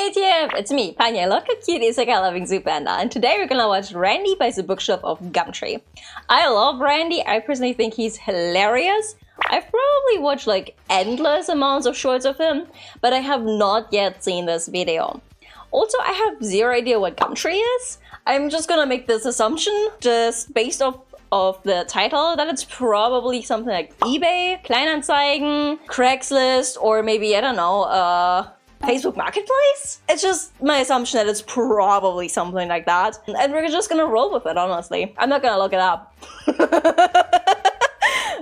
Hey TF, it's me, Panya, local cute isekai-loving zoo panda, and today we're gonna watch Randy buys the bookshelf of Gumtree. I love Randy, I personally think he's hilarious. I've probably watched like endless amounts of shorts of him, but I have not yet seen this video. Also, I have zero idea what Gumtree is. I'm just gonna make this assumption, just based off of the title, that it's probably something like eBay, Kleinanzeigen, Craigslist, or maybe, I don't know, Facebook Marketplace? It's just my assumption that it's probably something like that. And we're just gonna roll with it, honestly. I'm not gonna look it up.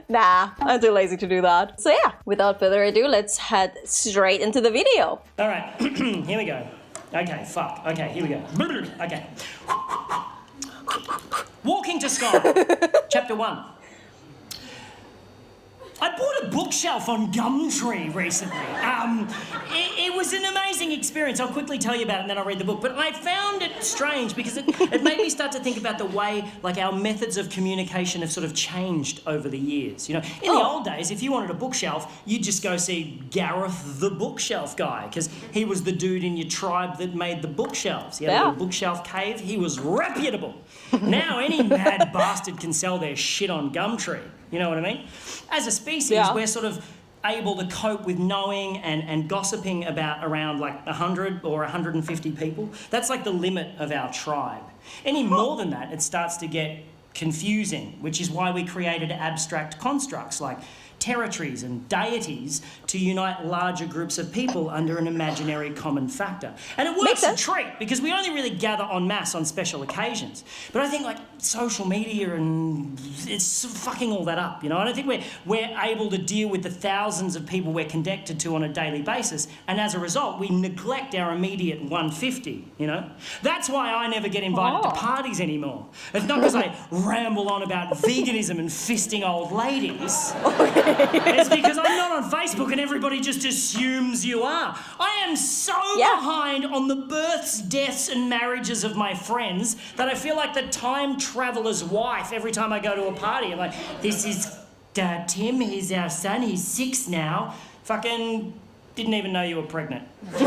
Nah, I'm too lazy to do that. So yeah, without further ado, let's head straight into the video. Alright, here we go. Okay, fuck. Okay, here we go. Okay. Walking to Sky, Chapter 1. I bought a bookshelf on Gumtree recently. It was an amazing experience. I'll quickly tell you about it and then I'll read the book. But I found it strange because it made me start to think about the way like our methods of communication have sort of changed over the years. You know, in the old days, if you wanted a bookshelf, you'd just go see Gareth the bookshelf guy because he was the dude in your tribe that made the bookshelves. He had a little bookshelf cave. He was reputable. Now any mad bastard can sell their shit on Gumtree. You know what I mean? As a species, we're sort of able to cope with knowing and gossiping about around like 100 or 150 people. That's like the limit of our tribe. Any more than that, it starts to get confusing, which is why we created abstract constructs like territories and deities to unite larger groups of people under an imaginary common factor. And it works a treat because we only really gather en masse on special occasions. But I think like social media and it's fucking all that up, you know? I don't think we're able to deal with the thousands of people we're connected to on a daily basis. And as a result, we neglect our immediate 150, you know? That's why I never get invited to parties anymore. It's not because I ramble on about veganism and fisting old ladies. It's because I'm not on Facebook and everybody just assumes you are. I am so behind on the births, deaths and marriages of my friends that I feel like the time traveller's wife every time I go to a party. I'm like, this is Tim, he's our son, he's 6 now. Fucking didn't even know you were pregnant. That's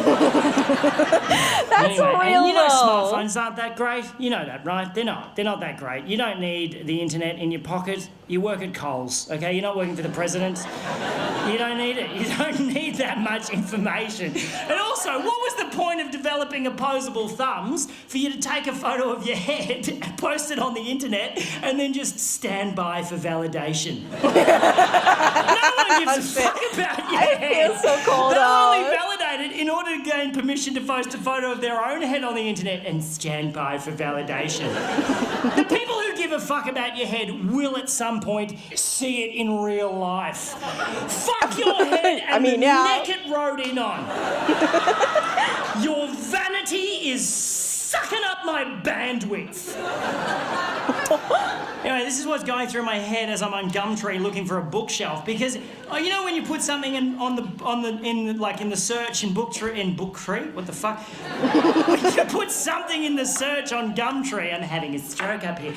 anyway, real, and you know though. smartphones aren't that great. You know that, right? They're not that great. You don't need the internet in your pocket. You work at Coles, okay? You're not working for the president. You don't need it. You don't need that much information. And also, what was the point of developing opposable thumbs for you to take a photo of your head, post it on the internet, and then just stand by for validation? No one gives a fuck about your head. I feel so cold. They'll only validate it in order to gain permission to post a photo of their own head on the internet and stand by for validation. The people who give a fuck about your head will at some point see it in real life. Fuck your head and the neck it rode in on. Your vanity is sucking up my bandwidth. Anyway, this is what's going through my head as I'm on Gumtree looking for a bookshelf because you know when you put something in the search in Booktree, what the fuck? When you put something in the search on Gumtree, I'm having a stroke up here.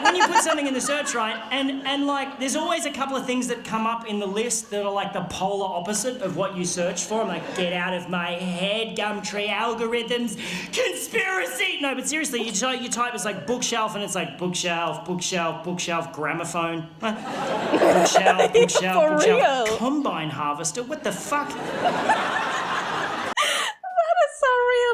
When you put something in the search, right, and like there's always a couple of things that come up in the list that are like the polar opposite of what you search for. I'm like, get out of my head, Gumtree algorithms, conspiracy. No, but seriously, you type it's like bookshelf and it's like bookshelf, gramophone, bookshelf, real? combine harvester. What the fuck?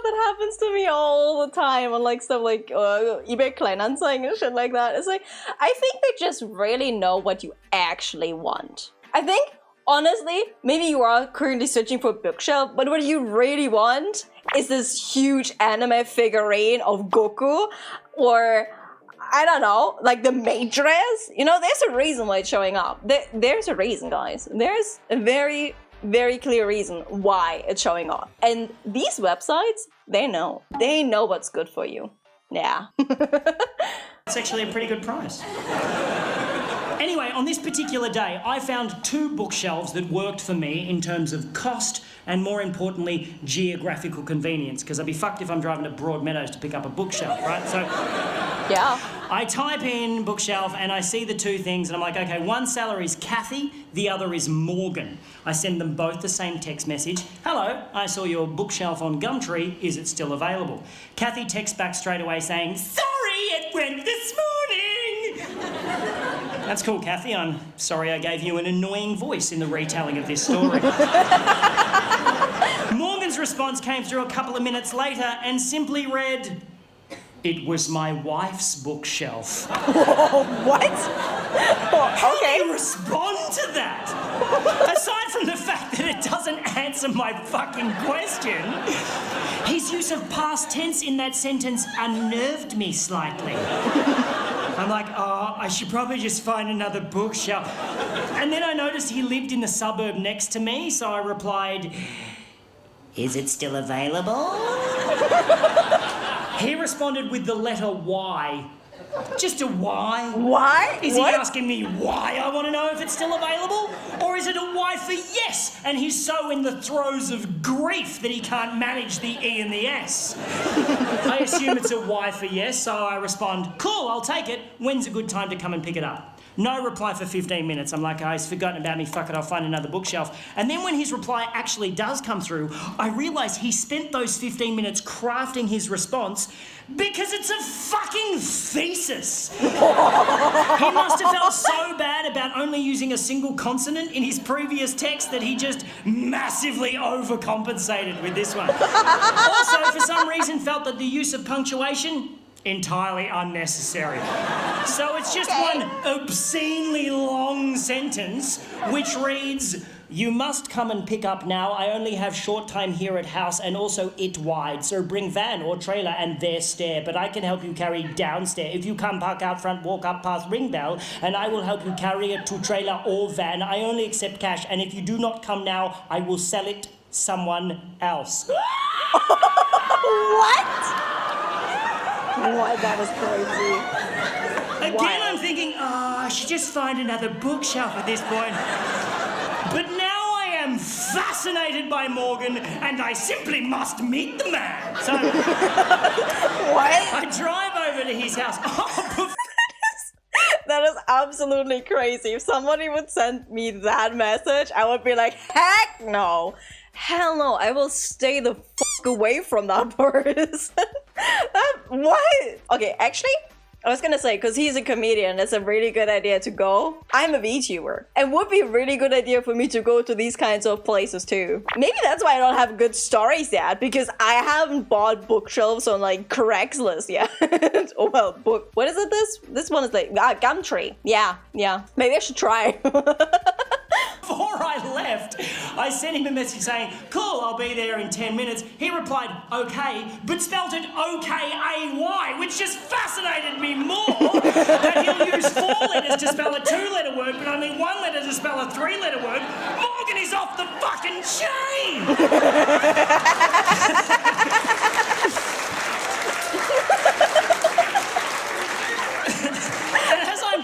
That happens to me all the time on like stuff like eBay Kleinanzeigen and shit like that. It's like, I think they just really know what you actually want. I think, honestly, maybe you are currently searching for a bookshelf, but what you really want is this huge anime figurine of Goku, or I don't know, like the Matrix. You know, there's a reason why it's showing up. There's a reason, guys. There's a very, very clear reason why it's showing up. And these websites, they know. They know what's good for you. Yeah. It's actually a pretty good price. Anyway, on this particular day, I found 2 bookshelves that worked for me in terms of cost and, more importantly, geographical convenience, because I'd be fucked if I'm driving to Broadmeadows to pick up a bookshelf, right? So Yeah. I type in bookshelf and I see the 2 things and I'm like, okay, one seller is Kathy, the other is Morgan. I send them both the same text message. Hello, I saw your bookshelf on Gumtree. Is it still available? Kathy texts back straight away saying, sorry, it went this morning. That's cool, Kathy. I'm sorry I gave you an annoying voice in the retelling of this story. Morgan's response came through a couple of minutes later and simply read, it was my wife's bookshelf. What? How Okay. do you respond to that? Aside from the fact that it doesn't answer my fucking question, his use of past tense in that sentence unnerved me slightly. I'm like, oh, I should probably just find another bookshelf. And then I noticed he lived in the suburb next to me, so I replied, is it still available? He responded with the letter Y. Just a Y. Why? Is What? he asking me why I want to know if it's still available? Or is it a Y for yes, and he's so in the throes of grief that he can't manage the E and the S? I assume it's a Y for yes, so I respond, cool, I'll take it. When's a good time to come and pick it up? No reply for 15 minutes. I'm like, oh, he's forgotten about me, fuck it, I'll find another bookshelf. And then when his reply actually does come through, I realise he spent those 15 minutes crafting his response because it's a fucking thesis. He must have felt so bad about only using a single consonant in his previous text that he just massively overcompensated with this one. Also, for some reason, felt that the use of punctuation entirely unnecessary. So it's just one obscenely long sentence which reads, you must come and pick up now. I only have short time here at house and also it wide. So bring van or trailer and there stair. But I can help you carry downstairs. If you come park out front, walk up past ring bell and I will help you carry it to trailer or van. I only accept cash and if you do not come now, I will sell it someone else. What? What? That was crazy. Again, I'm thinking, I should just find another bookshelf at this point. But now I am fascinated by Morgan, and I simply must meet the man. So What? I drive over to his house. Oh, That is absolutely crazy. If somebody would send me that message, I would be like, heck no. Hell no, I will stay the fuck away from that person. What? Okay, actually, I was gonna say, because he's a comedian, it's a really good idea to go. I'm a VTuber. It would be a really good idea for me to go to these kinds of places too. Maybe that's why I don't have good stories yet, because I haven't bought bookshelves on like Craigslist yet. Oh well, book. What is it this one is like, Gumtree. Yeah. Maybe I should try. before I left, I sent him a message saying, cool, I'll be there in 10 minutes. He replied, okay, but spelled it O-K-A-Y, which just fascinated me more that he'll use 4 letters to spell a 2-letter word, but only 1 letter to spell a 3-letter word. Morgan is off the fucking chain!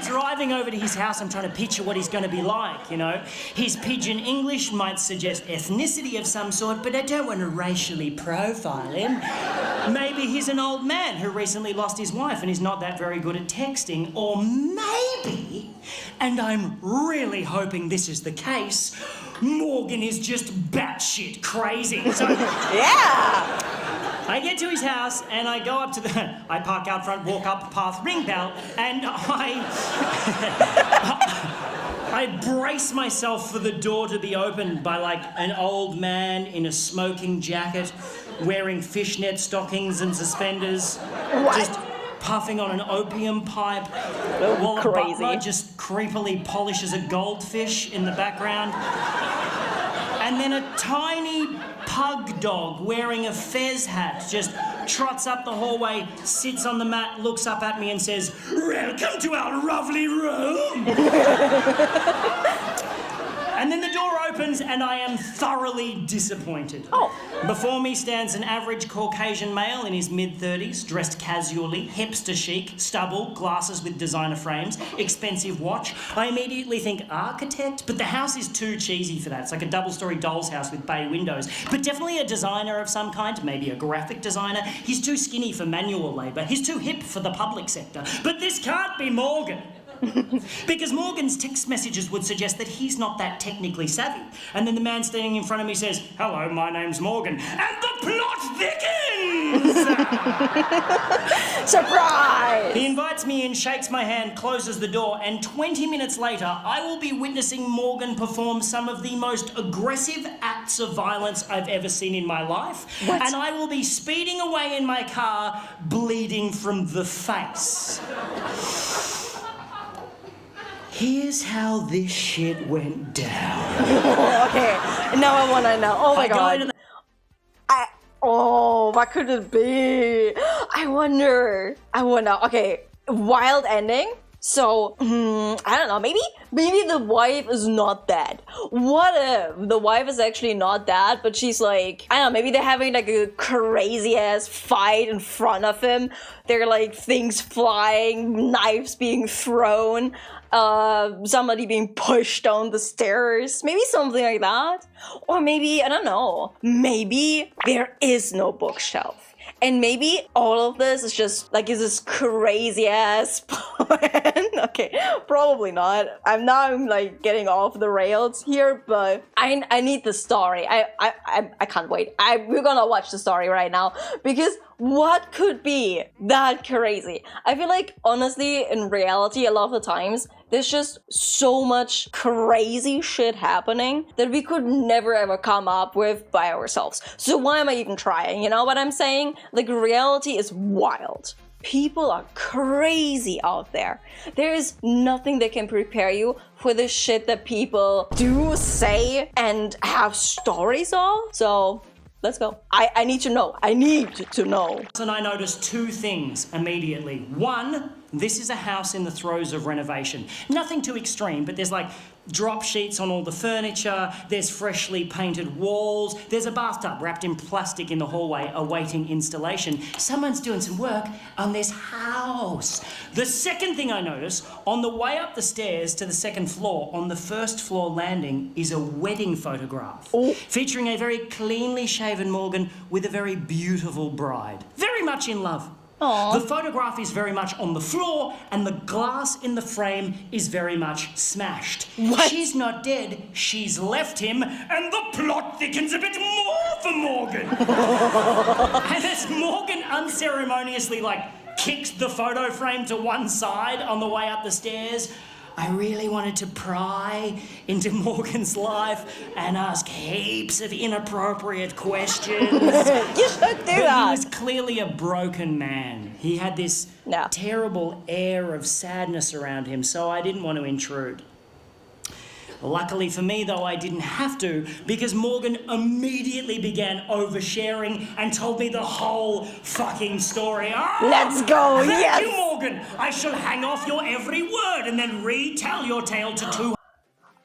Driving over to his house, I'm trying to picture what he's going to be like, you know. His pidgin English might suggest ethnicity of some sort, but I don't want to racially profile him. Maybe he's an old man who recently lost his wife and is not that very good at texting. Or maybe, and I'm really hoping this is the case, Morgan is just batshit crazy. So, Yeah! I get to his house and I go up to I park out front, walk up past ring bell, and I brace myself for the door to be opened by like an old man in a smoking jacket, wearing fishnet stockings and suspenders, just puffing on an opium pipe, while a butler just creepily polishes a goldfish in the background. And then a tiny pug dog wearing a fez hat just trots up the hallway, sits on the mat, looks up at me and says, "Welcome to our lovely room." And then the door opens and I am thoroughly disappointed. Oh. Before me stands an average Caucasian male in his mid-30s, dressed casually, hipster chic, stubble, glasses with designer frames, expensive watch. I immediately think architect, but the house is too cheesy for that. It's like a double-story doll's house with bay windows. But definitely a designer of some kind, maybe a graphic designer. He's too skinny for manual labour. He's too hip for the public sector. But this can't be Morgan. Because Morgan's text messages would suggest that he's not that technically savvy. And then the man standing in front of me says, "Hello, my name's Morgan." And the plot thickens! Surprise! He invites me in, shakes my hand, closes the door, and 20 minutes later, I will be witnessing Morgan perform some of the most aggressive acts of violence I've ever seen in my life. What? And I will be speeding away in my car, bleeding from the face. Here's how this shit went down. Okay, now I wanna know. Oh my god. What could it be? I wonder. Okay, wild ending. So, I don't know, maybe the wife is not dead. What if the wife is actually not dead, but she's like, I don't know, maybe they're having like a crazy ass fight in front of him. There are like things flying, knives being thrown, somebody being pushed down the stairs, maybe something like that. Or maybe, I don't know, maybe there is no bookshelf. And maybe all of this is just like is this crazy ass plan. Okay, probably not. I'm like getting off the rails here, but I need the story. I can't wait. We're gonna watch the story right now because what could be that crazy? I feel like honestly, in reality, a lot of the times there's just so much crazy shit happening that we could never ever come up with by ourselves. So why am I even trying? You know what I'm saying? Like reality is wild. People are crazy out there. There is nothing that can prepare you for the shit that people do, say, and have stories of. So let's go. I need to know. I need to know. And I noticed two things immediately. One, this is a house in the throes of renovation. Nothing too extreme, but there's like drop sheets on all the furniture, there's freshly painted walls, there's a bathtub wrapped in plastic in the hallway awaiting installation. Someone's doing some work on this house. The second thing I notice, on the way up the stairs to the second floor, on the first floor landing, is a wedding photograph. Ooh. Featuring a very cleanly shaven Morgan with a very beautiful bride. Very much in love. Aww. The photograph is very much on the floor and the glass in the frame is very much smashed. What? She's not dead, she's left him, and the plot thickens a bit more for Morgan. And as Morgan unceremoniously kicks the photo frame to one side on the way up the stairs, I really wanted to pry into Morgan's life and ask heaps of inappropriate questions. You should do that. He was clearly a broken man. He had this terrible air of sadness around him, so I didn't want to intrude. Luckily for me, though, I didn't have to, because Morgan immediately began oversharing and told me the whole fucking story. Let's go, Thank yes! you, Morgan! I shall hang off your every word and then retell your tale to 200.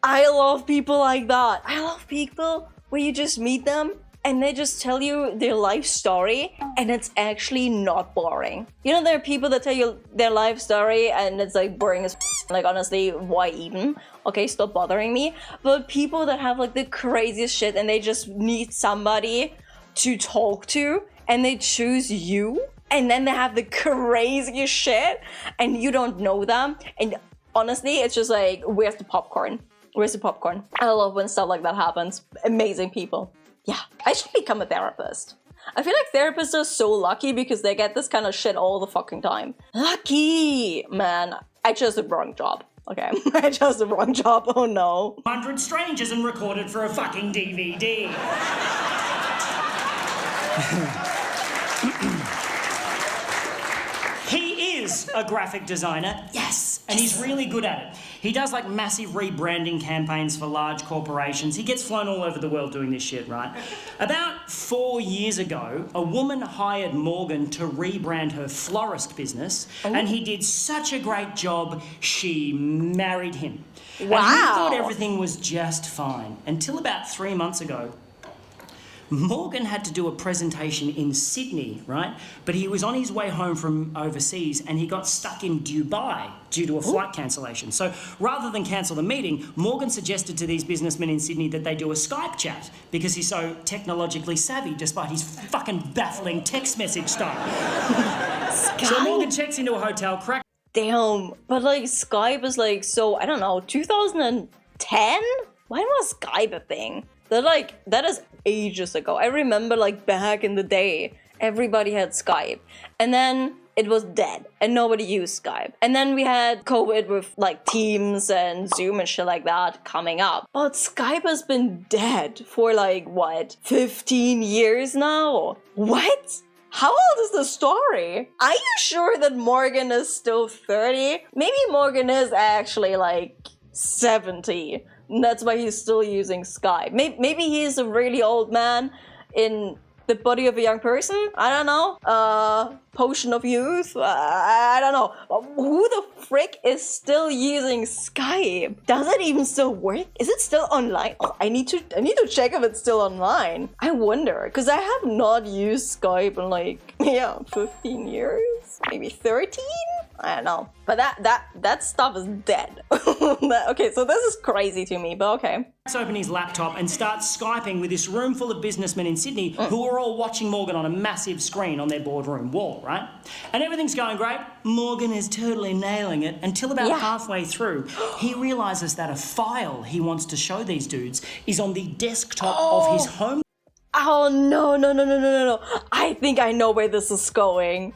I love people like that. I love people where you just meet them and they just tell you their life story and it's actually not boring. You know, there are people that tell you their life story and it's like boring as like honestly, why even? Okay, stop bothering me. But people that have like the craziest shit and they just need somebody to talk to and they choose you and then they have the craziest shit and you don't know them. And honestly, it's just like, where's the popcorn? Where's the popcorn? I love when stuff like that happens. Amazing people. Yeah, I should become a therapist. I feel like therapists are so lucky because they get this kind of shit all the fucking time. Lucky! Man, I chose the wrong job. Okay, I chose the wrong job, oh no. 100 strangers and recorded for a fucking DVD. He is is a graphic designer, yes, and he's really good at it. He does like massive rebranding campaigns for large corporations. He gets flown all over the world doing this shit, right? About 4 years ago, a woman hired Morgan to rebrand her florist business, and he did such a great job, she married him. Wow. And he thought everything was just fine until about 3 months ago. Morgan had to do a presentation in Sydney, right? But he was on his way home from overseas and he got stuck in Dubai due to a flight cancellation. So rather than cancel the meeting, Morgan suggested to these businessmen in Sydney that they do a Skype chat because he's so technologically savvy despite his fucking baffling text message style. So Morgan checks into a hotel, cracks. Damn, but like Skype is like, so I don't know, 2010? When was Skype a thing? That is ages ago. I remember like back in the day, everybody had Skype. And then it was dead and nobody used Skype. And then we had COVID with like Teams and Zoom and shit like that coming up. But Skype has been dead for like, what, 15 years now? What? How old is the story? Are you sure that Morgan is still 30? Maybe Morgan is actually like 70. And that's why he's still using Skype. Maybe he's a really old man in the body of a young person. I don't know. Potion of youth. I don't know. Who the frick is still using Skype? Does it even still work? Is it still online? Oh, I need to check if it's still online. I wonder, because I have not used Skype in like 15 years, maybe 13. I don't know. But that stuff is dead. Okay, so this is crazy to me, but okay. Let's open his laptop and starts Skyping with this room full of businessmen in Sydney who are all watching Morgan on a massive screen on their boardroom wall, right? And everything's going great. Morgan is totally nailing it until about halfway through, he realises that a file he wants to show these dudes is on the desktop of his home. Oh, no. I think I know where this is going.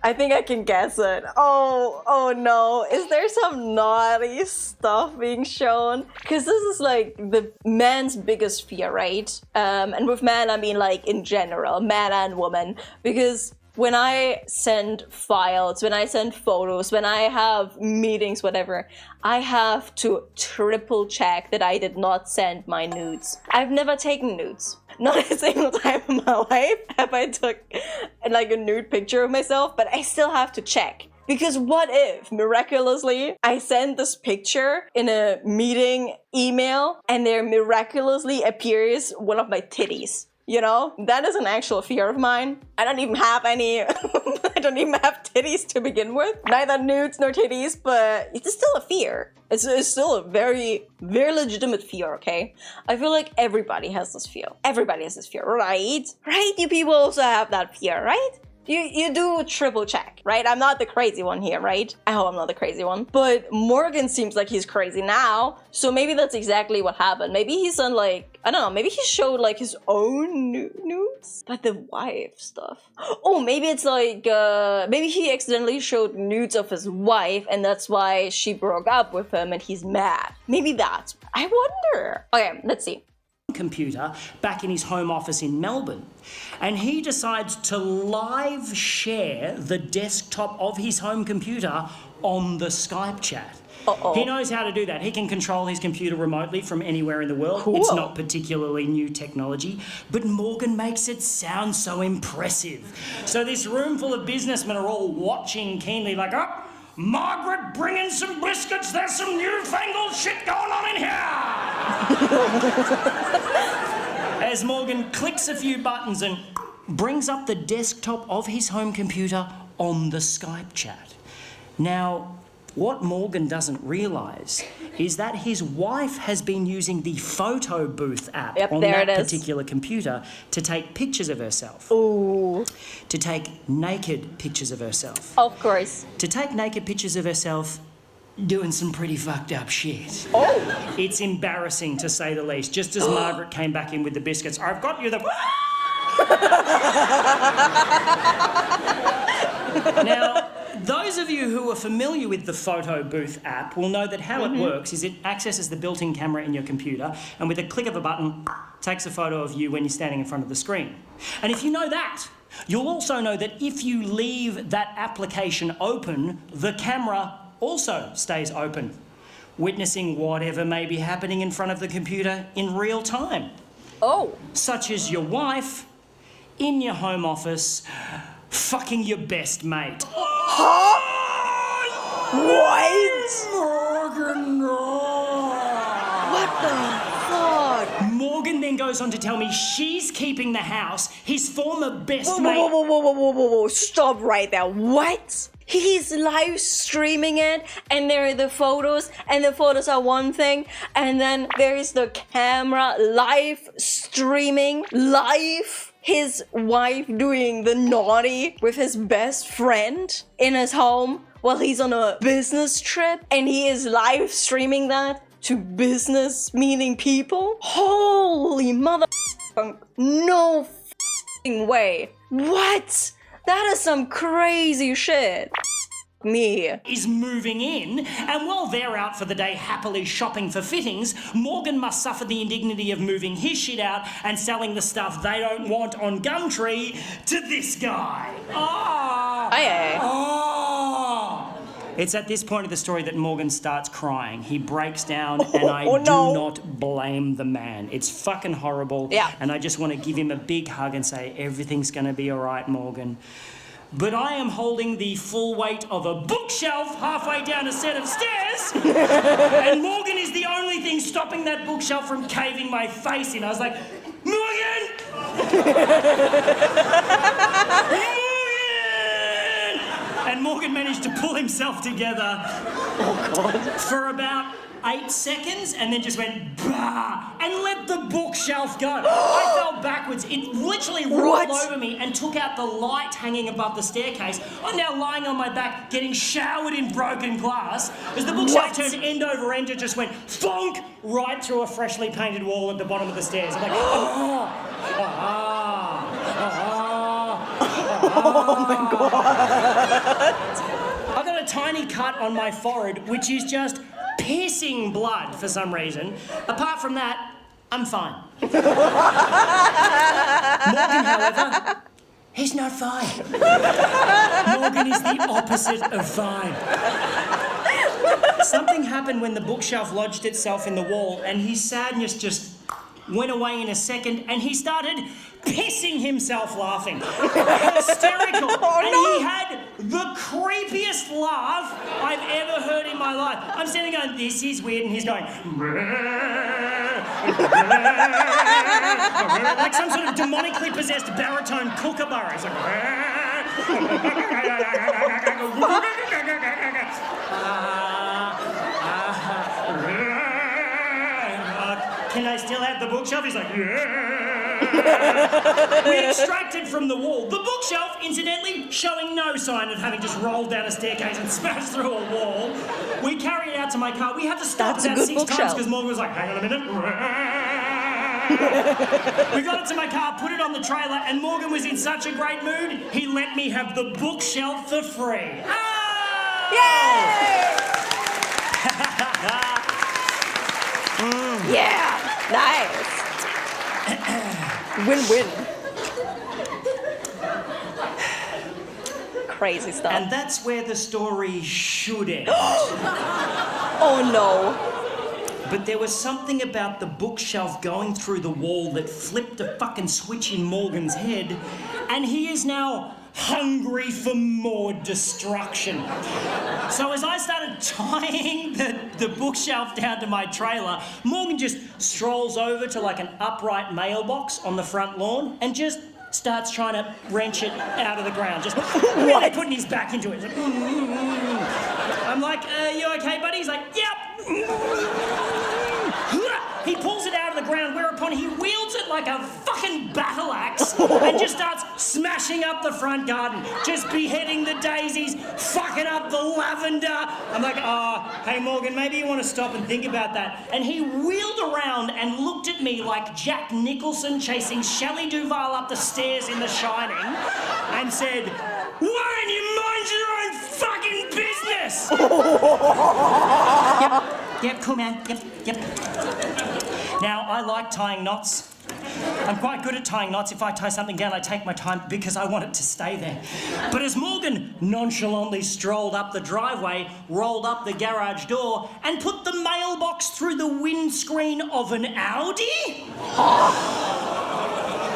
I think I can guess it. Oh no. Is there some naughty stuff being shown? Because this is like the man's biggest fear, right? And with man, I mean like in general, man and woman. Because when I send files, when I send photos, when I have meetings, whatever, I have to triple check that I did not send my nudes. I've never taken nudes. Not a single time in my life have I took like a nude picture of myself, but I still have to check. Because what if, miraculously, I send this picture in a meeting email and there miraculously appears one of my titties? You know, that is an actual fear of mine. I don't even have any, I don't even have titties to begin with. Neither nudes nor titties, but it's still a fear. It's still a very, very legitimate fear, okay? I feel like everybody has this fear. Everybody has this fear, right? Right? You people also have that fear, right? You do triple check, right? I'm not the crazy one here, right? I hope I'm not the crazy one. But Morgan seems like he's crazy now, so maybe that's exactly what happened. Maybe he's done like, I don't know, maybe he showed like his own nudes? But the wife stuff. Oh, maybe it's like, maybe he accidentally showed nudes of his wife and that's why she broke up with him and he's mad. Maybe that's, I wonder. Okay, let's see. Computer back in his home office in Melbourne, and he decides to live share the desktop of his home computer on the Skype chat. He knows how to do that. He can control his computer remotely from anywhere in the world. Cool. It's not particularly new technology, but Morgan makes it sound so impressive. So this room full of businessmen are all watching keenly like, oh, Margaret, bring in some biscuits. There's some newfangled shit going on in here. As Morgan clicks a few buttons and brings up the desktop of his home computer on the Skype chat. Now, what Morgan doesn't realise is that his wife has been using the photo booth app on that particular computer to take pictures of herself. Ooh. To take naked pictures of herself. Of course. To take naked pictures of herself doing some pretty fucked up shit. Oh. It's embarrassing to say the least. Just as Margaret came back in with the biscuits, I've got you the... Now, those of you who are familiar with the photo booth app will know that how it works is it accesses the built-in camera in your computer and with a click of a button takes a photo of you when you're standing in front of the screen. And if you know that, You'll also know that if you leave that application open, the camera also stays open, witnessing whatever may be happening in front of the computer in real time. Oh. Such as your wife, in your home office, fucking your best mate. Huh? What? Morgan, no. What the fuck? Morgan then goes on to tell me she's keeping the house, his former best mate... Whoa, stop right there. What? He's live streaming it, and there are the photos, and the photos are one thing, and then there is the camera live streaming, live his wife doing the naughty with his best friend in his home while he's on a business trip, and he is live streaming that to business meeting people. Holy mother, no f***ing way. What? That is some crazy shit. Me. Is moving in, and while they're out for the day happily shopping for fittings, Morgan must suffer the indignity of moving his shit out and selling the stuff they don't want on Gumtree to this guy. Oh! Aye. Oh! It's at this point of the story that Morgan starts crying. He breaks down, and I no. do not blame the man. It's fucking horrible. Yeah. And I just want to give him a big hug and say, everything's going to be all right, Morgan. But I am holding the full weight of a bookshelf halfway down a set of stairs, and Morgan is the only thing stopping that bookshelf from caving my face in. I was like, Morgan! Morgan! And Morgan managed to pull himself together for about 8 seconds, and then just went bah, and let the bookshelf go. I fell backwards. It literally rolled over me and took out the light hanging above the staircase. I'm now lying on my back, getting showered in broken glass, as the bookshelf turned end over end. It just went thonk right through a freshly painted wall at the bottom of the stairs. I'm like, oh my god. I got a tiny cut on my forehead, which is just piercing blood for some reason. Apart from that, I'm fine. Morgan, however, he's not fine. Morgan is the opposite of fine. Something happened when the bookshelf lodged itself in the wall, and his sadness just went away in a second, and he started pissing himself laughing. Hysterical. And he had the creepiest laugh I've ever heard in my life. I'm standing going, this is weird, and he's going, like some sort of demonically possessed baritone kookaburra. He's like, can I still have the bookshelf? He's like, we extracted from the wall. The bookshelf, incidentally, showing no sign of having just rolled down a staircase and smashed through a wall. We carried it out to my car. We had to stop about 6 times because Morgan was like, hang on a minute. We got it to my car, put it on the trailer, and Morgan was in such a great mood, he let me have the bookshelf for free. Oh! Yay! Yeah! Nice! Win-win. Crazy stuff. And that's where the story should end. Oh no. But there was something about the bookshelf going through the wall that flipped a fucking switch in Morgan's head, and he is now hungry for more destruction. So as I started tying the bookshelf down to my trailer, Morgan just strolls over to like an upright mailbox on the front lawn and just starts trying to wrench it out of the ground, just really putting his back into it. Like, I'm like, you okay, buddy? He's like, yep. He pulls it out of the ground, whereupon he wields it like a fucking battle axe and just starts smashing up the front garden, just beheading the daisies, fucking up the lavender. I'm like, oh, hey Morgan, maybe you want to stop and think about that. And he wheeled around and looked at me like Jack Nicholson chasing Shelley Duvall up the stairs in The Shining and said, why don't you mind your own fucking business? Yep, cool man, yep. Now, I like tying knots, I'm quite good at tying knots. If I tie something down, I take my time because I want it to stay there. But as Morgan nonchalantly strolled up the driveway, rolled up the garage door, and put the mailbox through the windscreen of an Audi,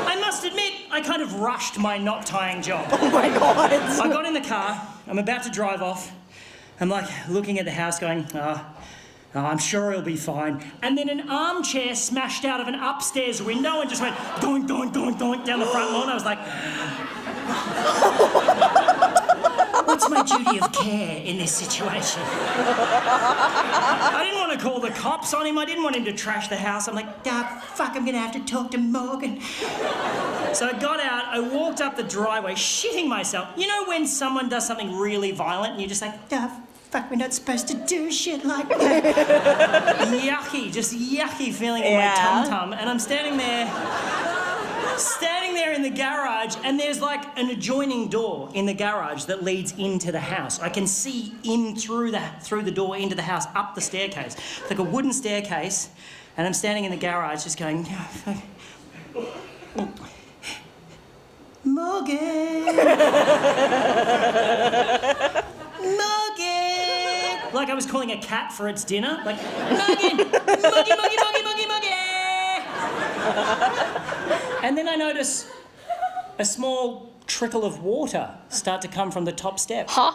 I must admit, I kind of rushed my knot tying job. Oh my God. I got in the car, I'm about to drive off. I'm like looking at the house going, I'm sure he'll be fine. And then an armchair smashed out of an upstairs window and just went doink, doink, doink, doink down the front lawn. I was like, what's my duty of care in this situation? I didn't want to call the cops on him. I didn't want him to trash the house. I'm like, fuck, I'm going to have to talk to Morgan. So I got out, I walked up the driveway, shitting myself. You know when someone does something really violent and you're just like, fuck, we're not supposed to do shit like that. Just yucky feeling in my tum-tum. And I'm standing there in the garage, and there's like an adjoining door in the garage that leads into the house. I can see in through the door into the house, up the staircase. It's like a wooden staircase, and I'm standing in the garage just going, Morgan! Morgan! Like I was calling a cat for its dinner. Like, Morgan! Morgan, Morgan, Morgan, Morgan, Morgan! And then I notice a small trickle of water start to come from the top step. Huh?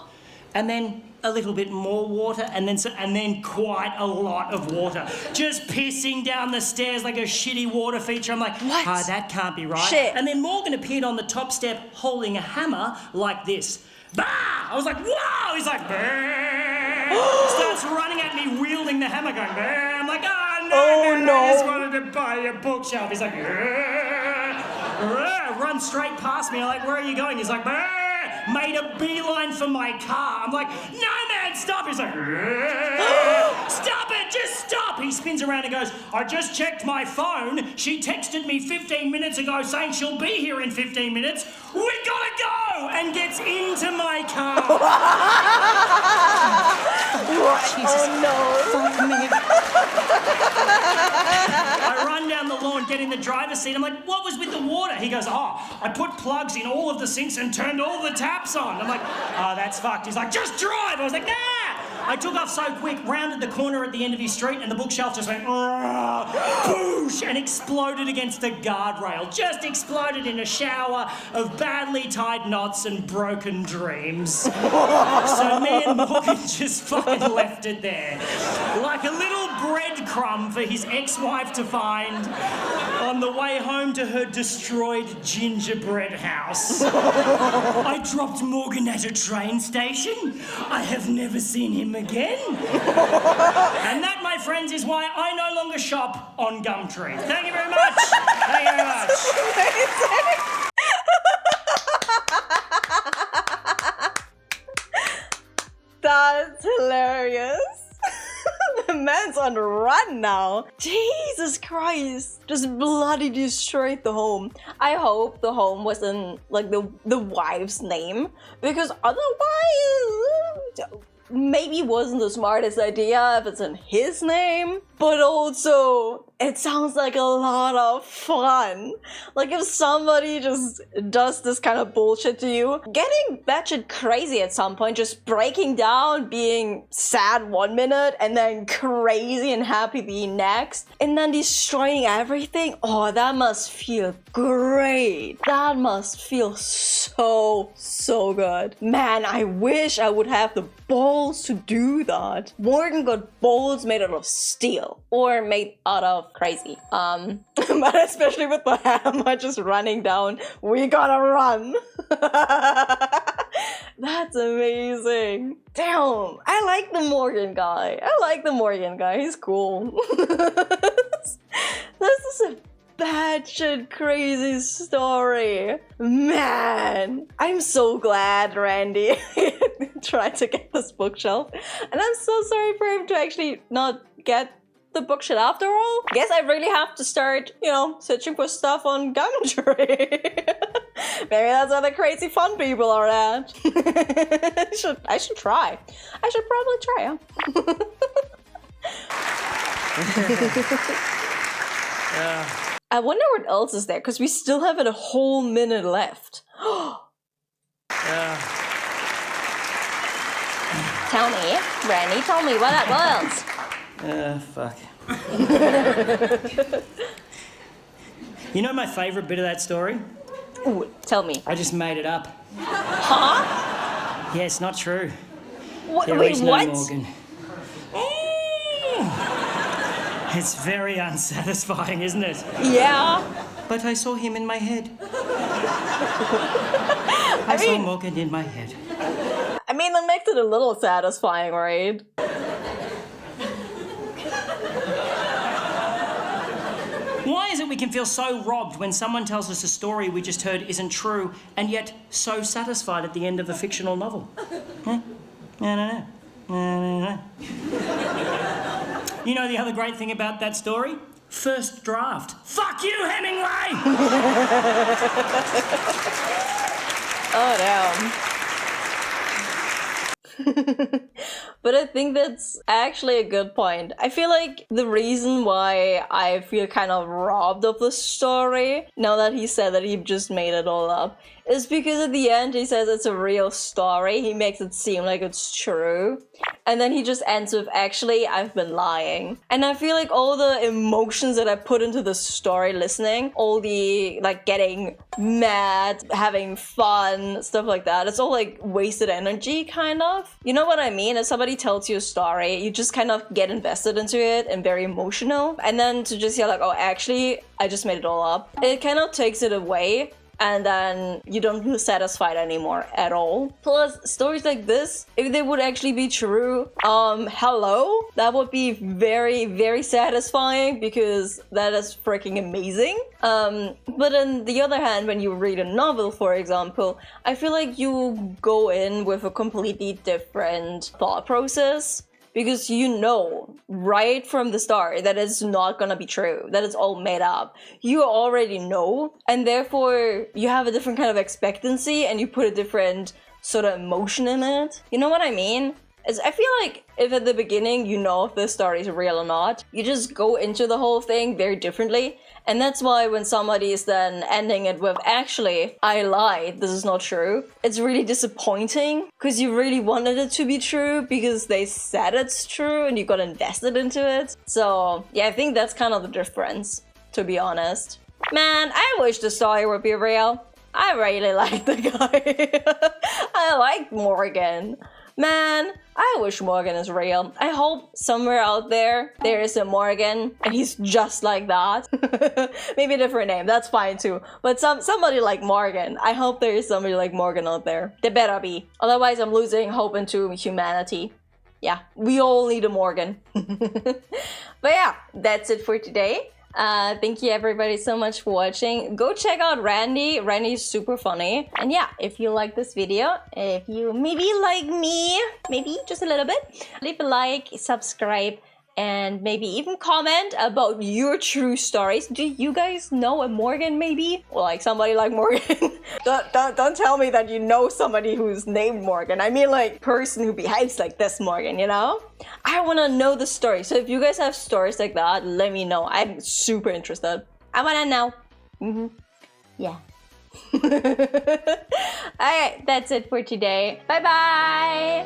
And then a little bit more water, and then quite a lot of water. Just pissing down the stairs like a shitty water feature. I'm like, what? That can't be right. Shit. And then Morgan appeared on the top step holding a hammer like this. Bah! I was like, whoa! He's like, starts running at me, wielding the hammer, going, bah! I'm like, oh no, I just wanted to buy a bookshelf. He's like, run straight past me. I'm like, where are you going? He's like, made a beeline for my car. I'm like, no man, stop. He's like, stop it, just stop. He spins around and goes, I just checked my phone. She texted me 15 minutes ago saying she'll be here in 15 minutes. We gotta go! And gets into my car. Jesus. Oh no. Fuck me. I run down the lawn, get in the driver's seat. I'm like, what was with the water? He goes, I put plugs in all of the sinks and turned all the taps on. I'm like, that's fucked. He's like, just drive. I was like, nah. I took off so quick, rounded the corner at the end of his street, and the bookshelf just went boosh, and exploded against the guardrail. Just exploded in a shower of badly tied knots and broken dreams. So me and Morgan just fucking left it there. Like a little breadcrumb for his ex-wife to find on the way home to her destroyed gingerbread house. I dropped Morgan at a train station. I have never seen him again. And that, my friends, is why I no longer shop on Gumtree. Thank you very much. Thank you very much. That's hilarious. The man's on the run now. Jesus Christ. Just bloody destroyed the home. I hope the home wasn't like the wife's name, because otherwise maybe wasn't the smartest idea if it's in his name. But also, it sounds like a lot of fun. Like if somebody just does this kind of bullshit to you, getting batshit crazy at some point, just breaking down, being sad 1 minute, and then crazy and happy the next, and then destroying everything. Oh, that must feel great. That must feel so good. Man, I wish I would have the balls to do that. Morgan got balls made out of steel. Or made out of crazy. But especially with the hammer just running down, we gotta run. That's amazing. Damn, I like the Morgan guy. He's cool. This is a batshit crazy story. Man, I'm so glad Randy tried to get this bookshelf. And I'm so sorry for him to actually not get the bookshelf after all. Guess I really have to start, searching for stuff on Gumtree. Maybe that's where the crazy fun people are at. I should try. I should probably try, huh? I wonder what else is there, because we still have a whole minute left. Tell me, Randy, tell me, what else? Fuck. You know my favourite bit of that story? Ooh, tell me. I just made it up. Huh? Yeah, it's not true. What? There Wait, is no what? Morgan. It's very unsatisfying, isn't it? Yeah. But I saw him in my head. I saw Morgan in my head. I mean, that makes it a little satisfying, right? Why is it we can feel so robbed when someone tells us a story we just heard isn't true, and yet so satisfied at the end of a fictional novel? Huh? I don't know. You know the other great thing about that story? First draft. Fuck you, Hemingway! Oh, damn. But I think that's actually a good point. I feel like the reason why I feel kind of robbed of the story, now that he said that he just made it all up, is because at the end he says it's a real story. He makes it seem like it's true. And then he just ends with, actually, I've been lying. And I feel like all the emotions that I put into the story listening, all the, like, getting mad, having fun, stuff like that, it's all, like, wasted energy, kind of. You know what I mean? If somebody tells you a story, you just kind of get invested into it and very emotional. And then to just hear, like, oh, actually, I just made it all up. It kind of takes it away. And then you don't feel satisfied anymore at all. Plus, stories like this, if they would actually be true, hello? That would be very, very satisfying, because that is freaking amazing. But on the other hand, when you read a novel, for example, I feel like you go in with a completely different thought process. Because you know right from the start that it's not gonna be true, that it's all made up. You already know, and therefore you have a different kind of expectancy and you put a different sort of emotion in it. You know what I mean? I feel like if at the beginning you know if the story is real or not, you just go into the whole thing very differently. And that's why when somebody is then ending it with, actually, I lied, this is not true, it's really disappointing, because you really wanted it to be true, because they said it's true and you got invested into it. So yeah, I think that's kind of the difference, to be honest. Man, I wish the story would be real. I really like the guy. I like Morgan. Man, I wish Morgan is real. I hope somewhere out there is a Morgan and he's just like that. Maybe a different name, that's fine too. But somebody like Morgan. I hope there is somebody like Morgan out there. There better be. Otherwise I'm losing hope into humanity. Yeah, we all need a Morgan. But yeah, that's it for today. Thank you everybody so much for watching. Go check out Randy. Randy's super funny. And yeah, if you like this video, if you maybe like me, maybe just a little bit, leave a like, subscribe, and maybe even comment about your true stories. Do you guys know a Morgan maybe? Or like somebody like Morgan? don't tell me that you know somebody who's named Morgan. I mean like person who behaves like this Morgan, you know? I want to know the story. So if you guys have stories like that, let me know. I'm super interested. I want to know. Yeah. Alright, that's it for today. Bye bye!